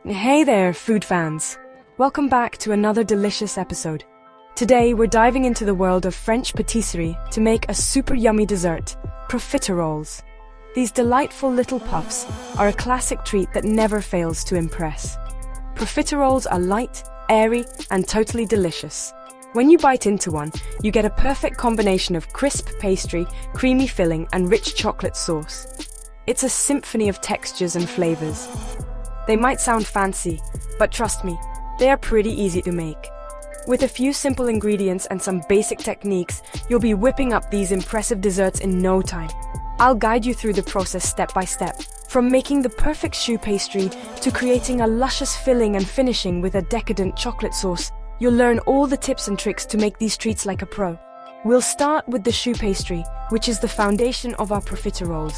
Hey there, food fans! Welcome back to another delicious episode. Today, we're diving into the world of French patisserie to make a super yummy dessert, profiteroles. These delightful little puffs are a classic treat that never fails to impress. Profiteroles are light, airy, and totally delicious. When you bite into one, you get a perfect combination of crisp pastry, creamy filling, and rich chocolate sauce. It's a symphony of textures and flavors. They might sound fancy, but trust me, they are pretty easy to make. With a few simple ingredients and some basic techniques, you'll be whipping up these impressive desserts in no time. I'll guide you through the process step by step, from making the perfect choux pastry to creating a luscious filling and finishing with a decadent chocolate sauce. You'll learn all the tips and tricks to make these treats like a pro. We'll start with the choux pastry, which is the foundation of our profiteroles.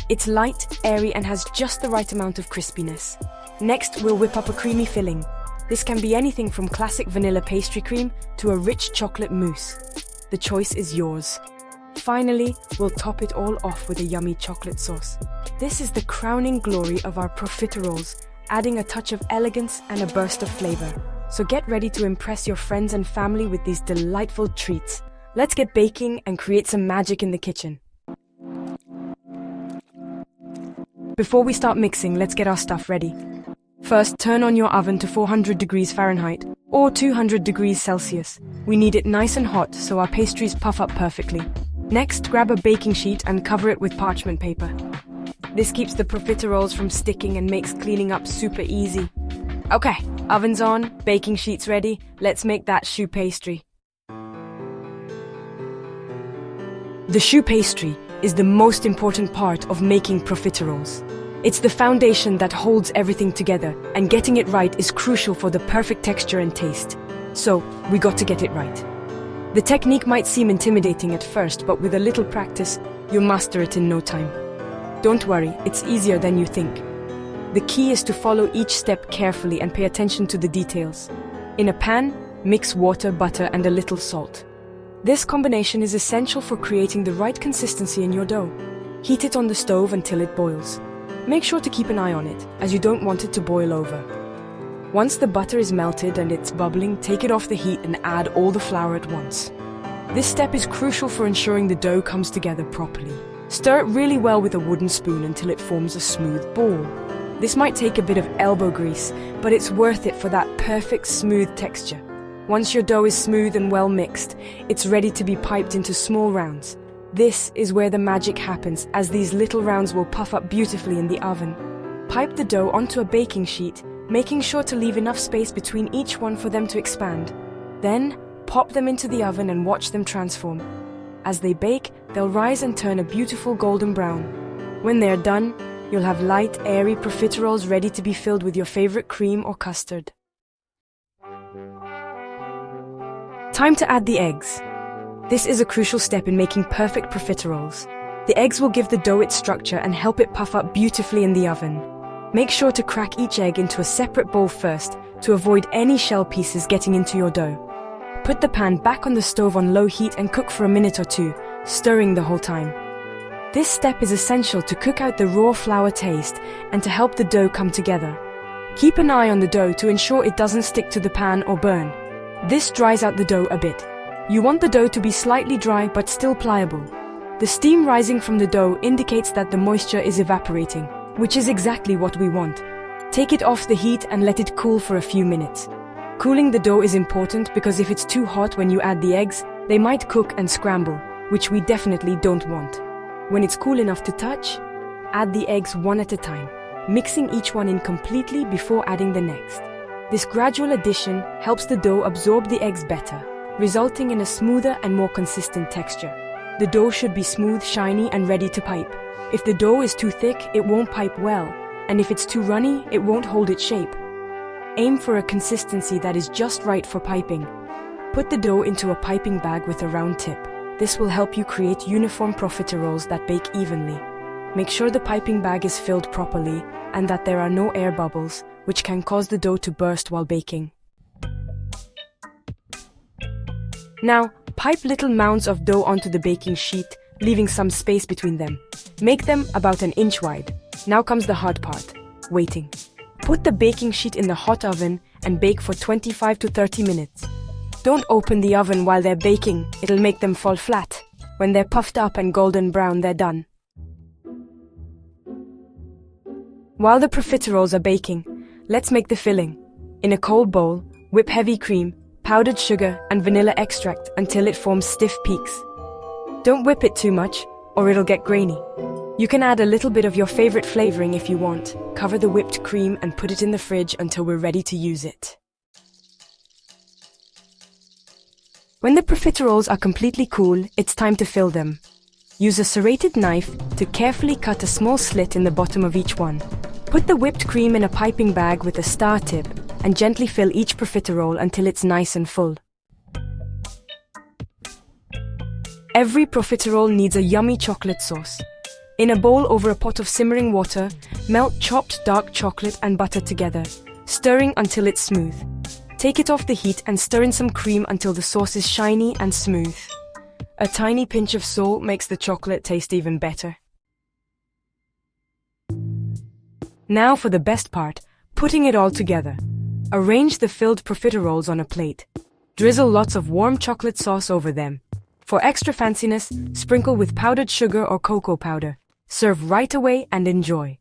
It's light, airy, and has just the right amount of crispiness. Next, we'll whip up a creamy filling. This can be anything from classic vanilla pastry cream to a rich chocolate mousse. The choice is yours. Finally, we'll top it all off with a yummy chocolate sauce. This is the crowning glory of our profiteroles, adding a touch of elegance and a burst of flavor. So get ready to impress your friends and family with these delightful treats. Let's get baking and create some magic in the kitchen. Before we start mixing, let's get our stuff ready. First, turn on your oven to 400 degrees Fahrenheit or 200 degrees Celsius. We need it nice and hot so our pastries puff up perfectly. Next, grab a baking sheet and cover it with parchment paper. This keeps the profiteroles from sticking and makes cleaning up super easy. Okay, oven's on, baking sheet's ready. Let's make that choux pastry. The choux pastry is the most important part of making profiteroles. It's the foundation that holds everything together, and getting it right is crucial for the perfect texture and taste. So, we got to get it right. The technique might seem intimidating at first, but with a little practice, you'll master it in no time. Don't worry, it's easier than you think. The key is to follow each step carefully and pay attention to the details. In a pan, mix water, butter, and a little salt. This combination is essential for creating the right consistency in your dough. Heat it on the stove until it boils. Make sure to keep an eye on it, as you don't want it to boil over. Once the butter is melted and it's bubbling, take it off the heat and add all the flour at once. This step is crucial for ensuring the dough comes together properly. Stir it really well with a wooden spoon until it forms a smooth ball. This might take a bit of elbow grease, but it's worth it for that perfect smooth texture. Once your dough is smooth and well mixed, it's ready to be piped into small rounds. This is where the magic happens, as these little rounds will puff up beautifully in the oven. Pipe the dough onto a baking sheet, making sure to leave enough space between each one for them to expand. Then, pop them into the oven and watch them transform. As they bake, they'll rise and turn a beautiful golden brown. When they're done, you'll have light, airy profiteroles ready to be filled with your favorite cream or custard. Time to add the eggs. This is a crucial step in making perfect profiteroles. The eggs will give the dough its structure and help it puff up beautifully in the oven. Make sure to crack each egg into a separate bowl first to avoid any shell pieces getting into your dough. Put the pan back on the stove on low heat and cook for a minute or two, stirring the whole time. This step is essential to cook out the raw flour taste and to help the dough come together. Keep an eye on the dough to ensure it doesn't stick to the pan or burn. This dries out the dough a bit. You want the dough to be slightly dry but still pliable. The steam rising from the dough indicates that the moisture is evaporating, which is exactly what we want. Take it off the heat and let it cool for a few minutes. Cooling the dough is important because if it's too hot when you add the eggs, they might cook and scramble, which we definitely don't want. When it's cool enough to touch, add the eggs one at a time, mixing each one in completely before adding the next. This gradual addition helps the dough absorb the eggs better, resulting in a smoother and more consistent texture. The dough should be smooth, shiny, and ready to pipe. If the dough is too thick, it won't pipe well, and if it's too runny, it won't hold its shape. Aim for a consistency that is just right for piping. Put the dough into a piping bag with a round tip. This will help you create uniform profiteroles that bake evenly. Make sure the piping bag is filled properly and that there are no air bubbles, which can cause the dough to burst while baking. Now, pipe little mounds of dough onto the baking sheet, leaving some space between them. Make them about 1 inch wide. Now comes the hard part, waiting. Put the baking sheet in the hot oven and bake for 25 to 30 minutes. Don't open the oven while they're baking, it'll make them fall flat. When they're puffed up and golden brown, they're done. While the profiteroles are baking, let's make the filling. In a cold bowl, whip heavy cream, powdered sugar, and vanilla extract until it forms stiff peaks. Don't whip it too much, or it'll get grainy. You can add a little bit of your favorite flavoring if you want. Cover the whipped cream and put it in the fridge until we're ready to use it. When the profiteroles are completely cool, it's time to fill them. Use a serrated knife to carefully cut a small slit in the bottom of each one. Put the whipped cream in a piping bag with a star tip and gently fill each profiterole until it's nice and full. Every profiterole needs a yummy chocolate sauce. In a bowl over a pot of simmering water, melt chopped dark chocolate and butter together, stirring until it's smooth. Take it off the heat and stir in some cream until the sauce is shiny and smooth. A tiny pinch of salt makes the chocolate taste even better. Now for the best part, putting it all together. Arrange the filled profiteroles on a plate. Drizzle lots of warm chocolate sauce over them. For extra fanciness, sprinkle with powdered sugar or cocoa powder. Serve right away and enjoy.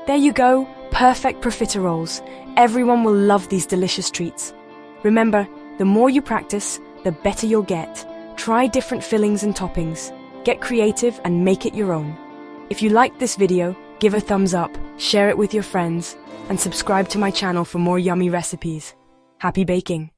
There you go, perfect profiteroles. Everyone will love these delicious treats. Remember, the more you practice, the better you'll get. Try different fillings and toppings. Get creative and make it your own. If you liked this video, give a thumbs up, share it with your friends, and subscribe to my channel for more yummy recipes. Happy baking!